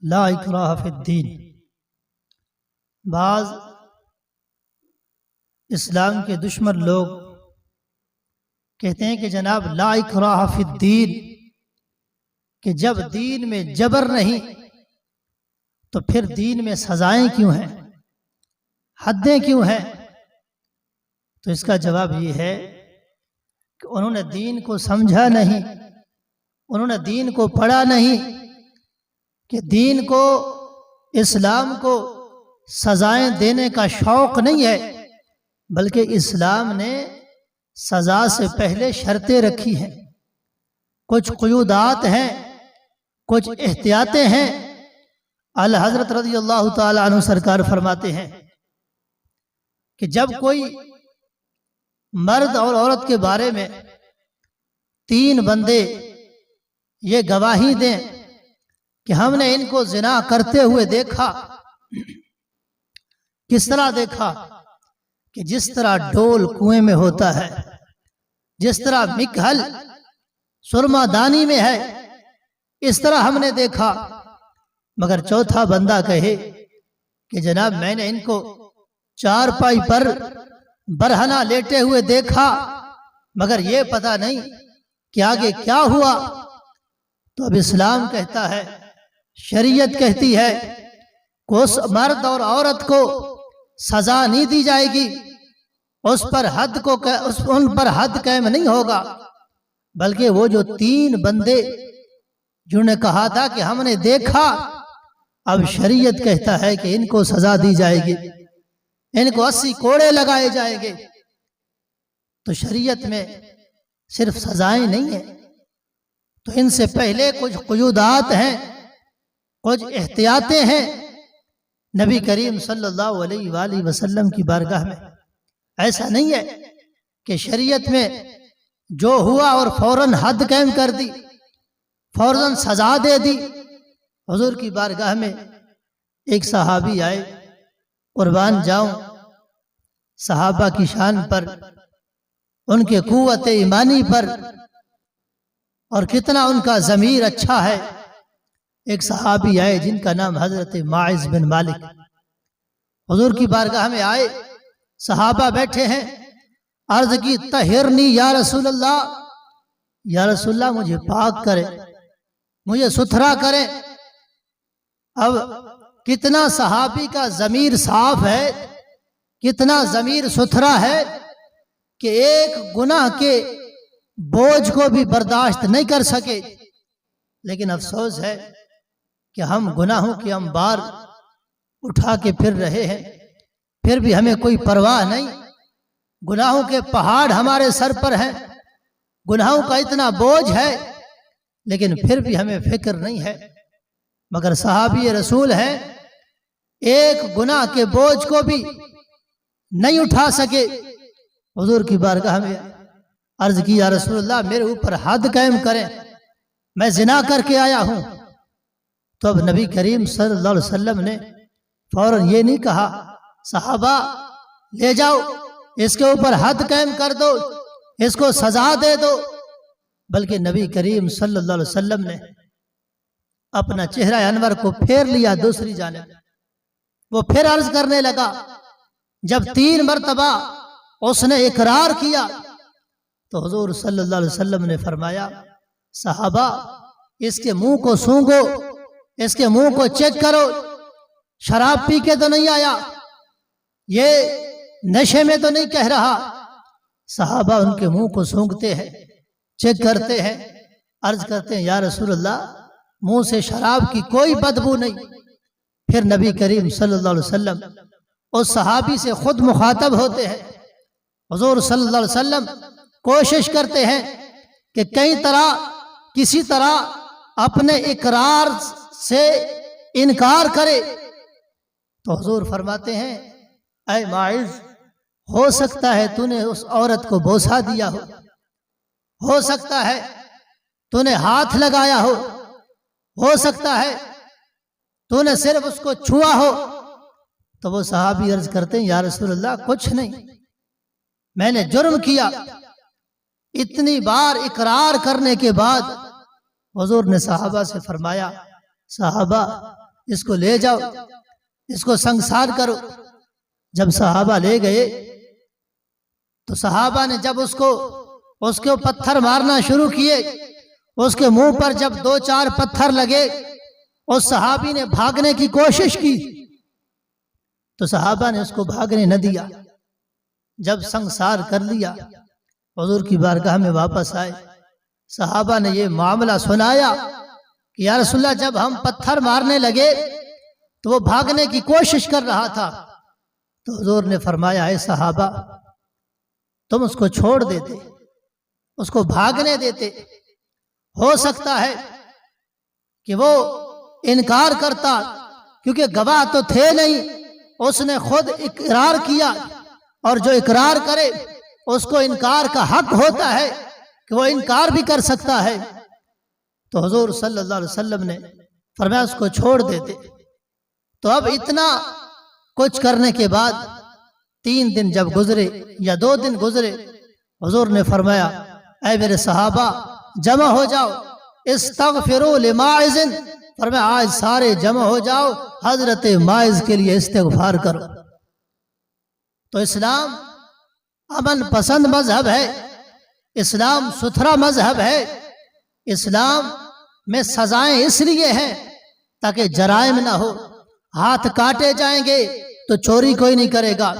لا اکراہ فی الدین۔ بعض اسلام کے دشمن لوگ کہتے ہیں کہ جناب لا اکراہ فی الدین، کہ جب دین میں جبر نہیں تو پھر دین میں سزائیں کیوں ہیں، حدیں کیوں ہیں؟ تو اس کا جواب یہ ہے کہ انہوں نے دین کو سمجھا نہیں، انہوں نے دین کو پڑھا نہیں، کہ دین کو، اسلام کو سزائیں دینے کا شوق نہیں ہے، بلکہ اسلام نے سزا سے پہلے شرطیں رکھی ہیں، کچھ قیودات ہیں، کچھ احتیاطیں ہیں۔ اعلی حضرت رضی اللہ تعالی عنہ سرکار فرماتے ہیں کہ جب کوئی مرد اور عورت کے بارے میں 3 بندے یہ گواہی دیں کہ ہم نے ان کو زنا کرتے ہوئے دیکھا، کس طرح دیکھا؟ کہ جس طرح ڈول کنویں میں ہوتا ہے، جس طرح مکھل سرما دانی میں ہے، اس طرح ہم نے دیکھا، مگر چوتھا بندہ کہے کہ جناب میں نے ان کو چارپائی پر برہنہ لیٹے ہوئے دیکھا، مگر یہ پتہ نہیں کہ آگے کیا ہوا۔ تو اب اسلام کہتا ہے، شریعت کہتی ہے کہ اس مرد اور عورت کو سزا نہیں دی جائے گی، ان پر حد قائم نہیں ہوگا، بلکہ وہ جو 3 بندے جنہوں نے کہا تھا کہ ہم نے دیکھا، اب شریعت کہتا ہے کہ ان کو سزا دی جائے گی، ان کو 80 کوڑے لگائے جائیں گے۔ تو شریعت میں صرف سزائیں نہیں ہیں، تو ان سے پہلے کچھ قیودات ہیں، کچھ احتیاطیں ہیں۔ نبی کریم صلی اللہ علیہ وآلہ وسلم کی بارگاہ میں ایسا نہیں ہے کہ شریعت میں جو ہوا اور فوراً حد قائم کر دی، فوراً سزا دے دی۔ حضور کی بارگاہ میں ایک صحابی آئے، قربان جاؤں صحابہ کی شان پر، ان کے قوت ایمانی پر، اور کتنا ان کا ضمیر اچھا ہے۔ ایک صحابی آئے جن کا نام حضرت معاذ بن مالک، حضور کی بارگاہ میں آئے، صحابہ بیٹھے ہیں، عرض کی طہرنی یا رسول اللہ، یا رسول اللہ مجھے پاک کرے، مجھے ستھرا کرے۔ اب کتنا صحابی کا ضمیر صاف ہے، کتنا ضمیر ستھرا ہے کہ ایک گناہ کے بوجھ کو بھی برداشت نہیں کر سکے۔ لیکن افسوس ہے کہ ہم گناہوں کے انبار اٹھا کے پھر رہے ہیں، پھر بھی ہمیں کوئی پرواہ نہیں۔ گناہوں کے پہاڑ ہمارے سر پر ہیں، گناہوں کا اتنا بوجھ ہے، لیکن پھر بھی ہمیں فکر نہیں ہے۔ مگر صحابی رسول ہیں، ایک گناہ کے بوجھ کو بھی نہیں اٹھا سکے۔ حضور کی بارگاہ میں عرض کی یا رسول اللہ میرے اوپر حد قائم کریں، میں زنا کر کے آیا ہوں۔ تو اب نبی کریم صلی اللہ علیہ وسلم نے فوراً یہ نہیں کہا صحابہ لے جاؤ اس کے اوپر حد قائم کر دو، اس کو سزا دے دو، بلکہ نبی کریم صلی اللہ علیہ وسلم نے اپنا چہرہ انور کو پھیر لیا دوسری جانب، وہ پھر عرض کرنے لگا۔ جب 3 مرتبہ اس نے اقرار کیا تو حضور صلی اللہ علیہ وسلم نے فرمایا صحابہ اس کے منہ کو سونگھو، اس کے منہ کو چیک کرو، شراب پی کے تو نہیں آیا، یہ نشے میں تو نہیں کہہ رہا۔ صحابہ ان کے منہ کو سونگھتے ہیں، چیک کرتے ہیں، عرض کرتے ہیں یا رسول اللہ منہ سے شراب کی کوئی بدبو نہیں۔ پھر نبی کریم صلی اللہ علیہ وسلم اس صحابی سے خود مخاطب ہوتے ہیں۔ حضور صلی اللہ علیہ وسلم کوشش کرتے ہیں کہ کسی طرح اپنے اقرار سے انکار کرے۔ تو حضور فرماتے ہیں اے معاذ ہو سکتا ہے تو نے اس عورت کو بوسہ دیا ہو سکتا ہے تو نے ہاتھ لگایا ہو سکتا ہے تو نے صرف اس کو چھوا ہو۔ تو وہ صحابی عرض کرتے ہیں یا رسول اللہ کچھ نہیں، میں نے جرم کیا۔ اتنی بار اقرار کرنے کے بعد حضور نے صحابہ سے فرمایا صحابہ اس کو لے جاؤ، اس کو سنگسار کرو۔ جب صحابہ لے گئے تو صحابہ نے جب اس کو پتھر مارنا شروع کیے، اس کے منہ پر جب 2-4 پتھر لگے، اس صحابی نے بھاگنے کی کوشش کی تو صحابہ نے اس کو بھاگنے نہ دیا۔ جب سنگسار کر لیا، حضور کی بارگاہ میں واپس آئے، صحابہ نے یہ معاملہ سنایا کہ یا رسول اللہ، جب ہم پتھر مارنے لگے تو وہ بھاگنے کی کوشش کر رہا تھا، تو حضور نے فرمایا اے صحابہ، تم اس کو چھوڑ دیتے، اس کو بھاگنے دیتے، ہو سکتا ہے کہ وہ انکار کرتا، کیونکہ گواہ تو تھے نہیں، اس نے خود اقرار کیا، اور جو اقرار کرے اس کو انکار کا حق ہوتا ہے کہ وہ انکار بھی کر سکتا ہے۔ تو حضور صلی اللہ علیہ وسلم نے فرمایا اس کو چھوڑ دیتے۔ تو اب اتنا کچھ کرنے کے بعد 3 دن جب گزرے یا 2 دن گزرے، حضور نے فرمایا اے میرے صحابہ جمع ہو جاؤ، استغفروا لماعز، فرمایا آج سارے جمع ہو جاؤ، حضرت ماعز کے لیے استغفار کرو۔ تو اسلام امن پسند مذہب ہے، اسلام ستھرا مذہب ہے، اسلام میں سزائیں اس لیے ہیں تاکہ جرائم نہ ہو۔ ہاتھ کاٹے جائیں گے تو چوری کوئی نہیں کرے گا،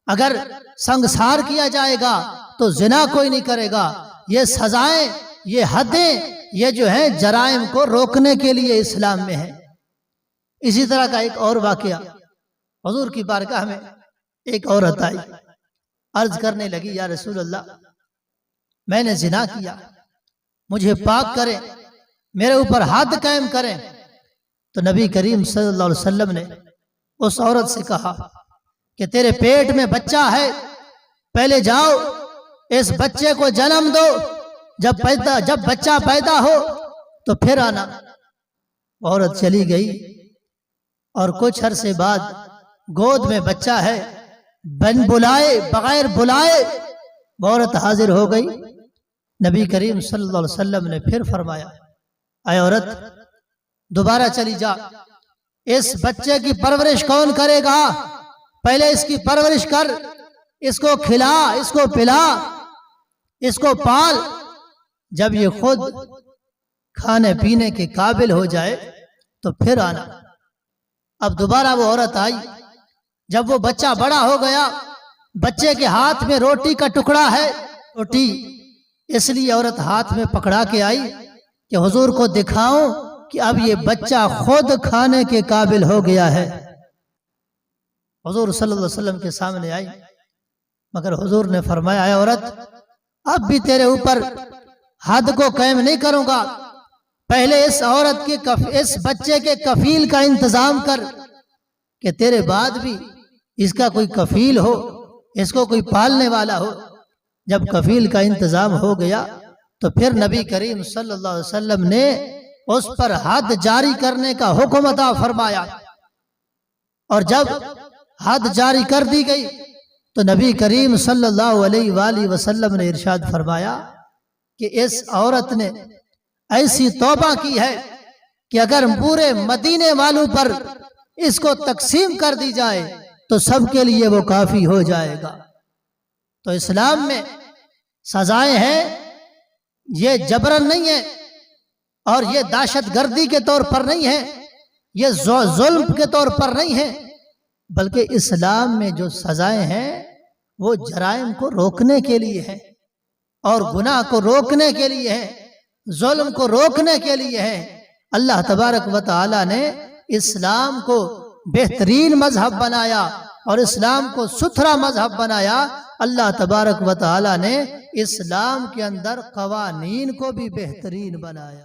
اگر سنگسار کیا جائے گا تو زنا کوئی نہیں کرے گا۔ یہ سزائیں، یہ حدیں، یہ جو ہیں جرائم کو روکنے کے لیے اسلام میں ہے۔ اسی طرح کا ایک اور واقعہ، حضور کی بارگاہ میں ایک عورت آئی، عرض کرنے لگی یا رسول اللہ، میں نے زنا کیا، مجھے پاک کریں، میرے اوپر حد قائم کریں۔ تو نبی کریم صلی اللہ علیہ وسلم نے اس عورت سے کہا کہ تیرے پیٹ میں بچہ ہے، پہلے جاؤ اس بچے کو جنم دو، جب بچہ پیدا ہو تو پھر آنا۔ عورت چلی گئی اور کچھ عرصے بعد گود میں بچہ ہے، بغیر بلائے عورت حاضر ہو گئی۔ نبی کریم صلی اللہ علیہ وسلم نے پھر فرمایا اے عورت دوبارہ چلی جا، اس بچے کی پرورش کون کرے گا؟ پہلے اس کی پرورش کر، اس کو کھلا، اس کو پلا، اس کو پال، جب یہ خود کھانے پینے کے قابل ہو جائے تو پھر آنا۔ اب دوبارہ وہ عورت آئی، جب وہ بچہ بڑا ہو گیا، بچے کے ہاتھ میں روٹی کا ٹکڑا ہے، روٹی اس لیے عورت ہاتھ میں پکڑا کے آئی کہ حضور کو دکھاؤں کہ اب یہ بچہ خود کھانے کے قابل ہو گیا ہے۔ حضور صلی اللہ علیہ وسلم کے سامنے آئی، مگر حضور نے فرمایا اے عورت، اب بھی تیرے اوپر حد کو قائم نہیں کروں گا، پہلے اس عورت کے اس بچے کے کفیل کا انتظام کر کہ تیرے بعد بھی اس کا کوئی کفیل ہو، اس کو کوئی پالنے والا ہو۔ جب کفیل کا انتظام ہو گیا تو پھر نبی کریم صلی اللہ علیہ وسلم نے اس پر حد جاری کرنے کا حکم عطا فرمایا، اور جب حد جاری کر دی گئی تو نبی کریم صلی اللہ علیہ وآلہ وسلم نے ارشاد فرمایا کہ اس عورت نے ایسی توبہ کی ہے کہ اگر پورے مدینے والوں پر اس کو تقسیم کر دی جائے تو سب کے لیے وہ کافی ہو جائے گا۔ تو اسلام میں سزائیں ہیں، یہ جبرن نہیں ہے، اور یہ دہشت گردی کے طور پر نہیں ہے، یہ ظلم کے طور پر نہیں ہے، بلکہ اسلام میں جو سزائیں ہیں وہ جرائم کو روکنے کے لیے ہے، اور گناہ کو روکنے کے لیے ہے، ظلم کو روکنے کے لیے ہے۔ اللہ تبارک و تعالی نے اسلام کو بہترین مذہب بنایا اور اسلام کو ستھرا مذہب بنایا۔ اللہ تبارک و تعالی نے اسلام کے اندر قوانین کو بھی بہترین بنایا۔